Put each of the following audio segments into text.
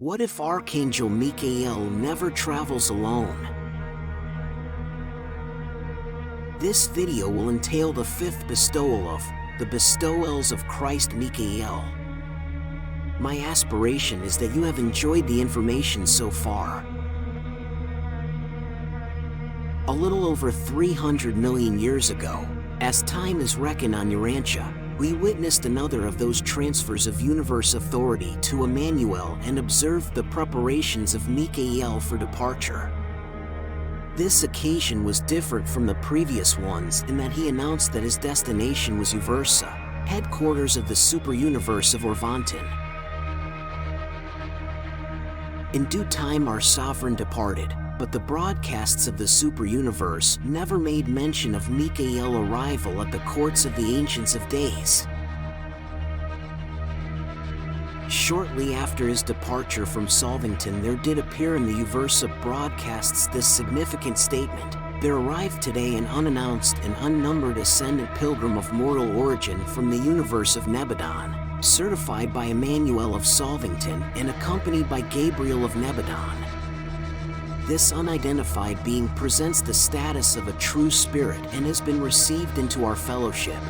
What if Archangel Michael never travels alone? This video will entail the fifth bestowal of the Bestowals of Christ Michael. My aspiration is that you have enjoyed the information so far. A little over 300 million years ago, as time is reckoned on Urantia, we witnessed another of those transfers of universe authority to Emmanuel and observed the preparations of Michael for departure. This occasion was different from the previous ones in that he announced that his destination was Uversa, headquarters of the super-universe of Orvonton. In due time our sovereign departed, but the broadcasts of the super-universe never made mention of Michael's arrival at the courts of the Ancients of Days. Shortly after his departure from Solvington, there did appear in the Uversa broadcasts this significant statement: "There arrived today an unannounced and unnumbered ascendant pilgrim of mortal origin from the universe of Nebadon, certified by Emmanuel of Solvington and accompanied by Gabriel of Nebadon." This unidentified being presents the status of a true spirit and has been received into our fellowship.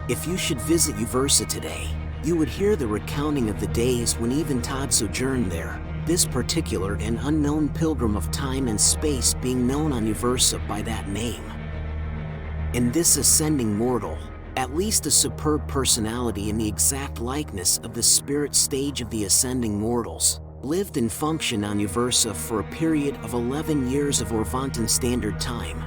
If you should visit Uversa today, you would hear the recounting of the days when Eventide sojourned there, this particular and unknown pilgrim of time and space being known on Uversa by that name. And this ascending mortal, at least a superb personality in the exact likeness of the spirit stage of the ascending mortals, lived and functioned on Uversa for a period of 11 years of Orvonton Standard Time.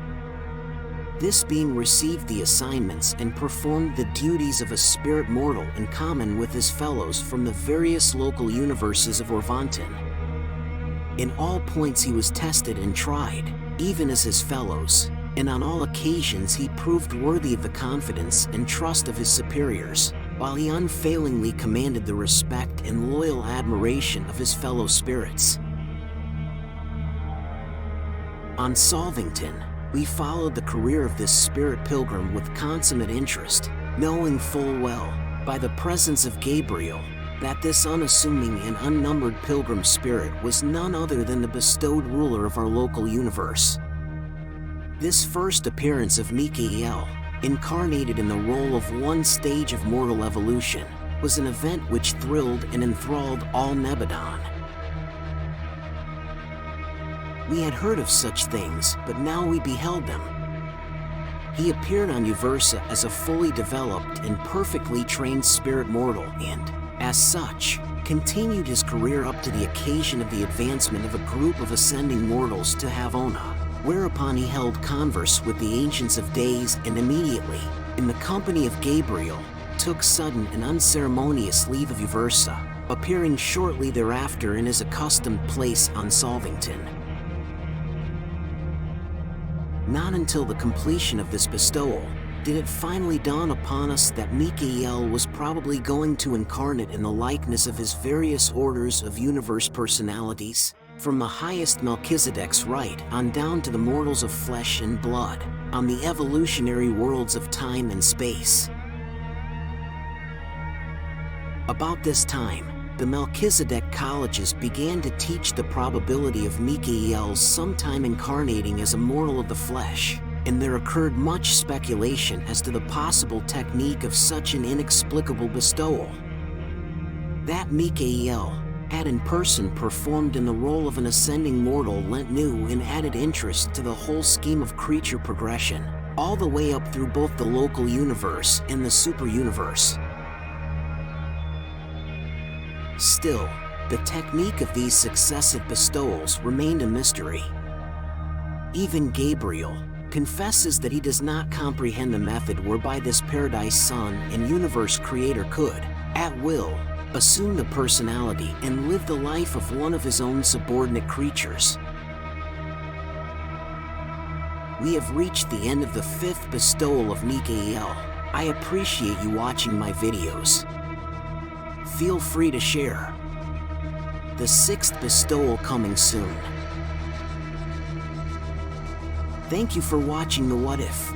This being received the assignments and performed the duties of a spirit mortal in common with his fellows from the various local universes of Orvonton. In all points he was tested and tried, even as his fellows, and on all occasions he proved worthy of the confidence and trust of his superiors, while he unfailingly commanded the respect and loyal admiration of his fellow spirits. On Solvington, we followed the career of this spirit pilgrim with consummate interest, knowing full well, by the presence of Gabriel, that this unassuming and unnumbered pilgrim spirit was none other than the bestowed ruler of our local universe. This first appearance of Michael, incarnated in the role of one stage of mortal evolution, was an event which thrilled and enthralled all Nebadon. We had heard of such things, but now we beheld them. He appeared on Uversa as a fully developed and perfectly trained spirit mortal and, as such, continued his career up to the occasion of the advancement of a group of ascending mortals to Havona, whereupon he held converse with the Ancients of Days and immediately, in the company of Gabriel, took sudden and unceremonious leave of Uversa, appearing shortly thereafter in his accustomed place on Solvington. Not until the completion of this bestowal did it finally dawn upon us that Michael was probably going to incarnate in the likeness of his various orders of universe personalities, from the highest Melchizedek's right on down to the mortals of flesh and blood, on the evolutionary worlds of time and space. About this time, the Melchizedek colleges began to teach the probability of Michael's sometime incarnating as a mortal of the flesh, and there occurred much speculation as to the possible technique of such an inexplicable bestowal. That Michael had in person performed in the role of an ascending mortal lent new and added interest to the whole scheme of creature progression, all the way up through both the local universe and the super-universe. Still, the technique of these successive bestowals remained a mystery. Even Gabriel confesses that he does not comprehend the method whereby this Paradise Son and Universe Creator could, at will, assume the personality and live the life of one of his own subordinate creatures. We have reached the end of the fifth bestowal of Michael. I appreciate you watching my videos. Feel free to share. The sixth bestowal coming soon. Thank you for watching the What If.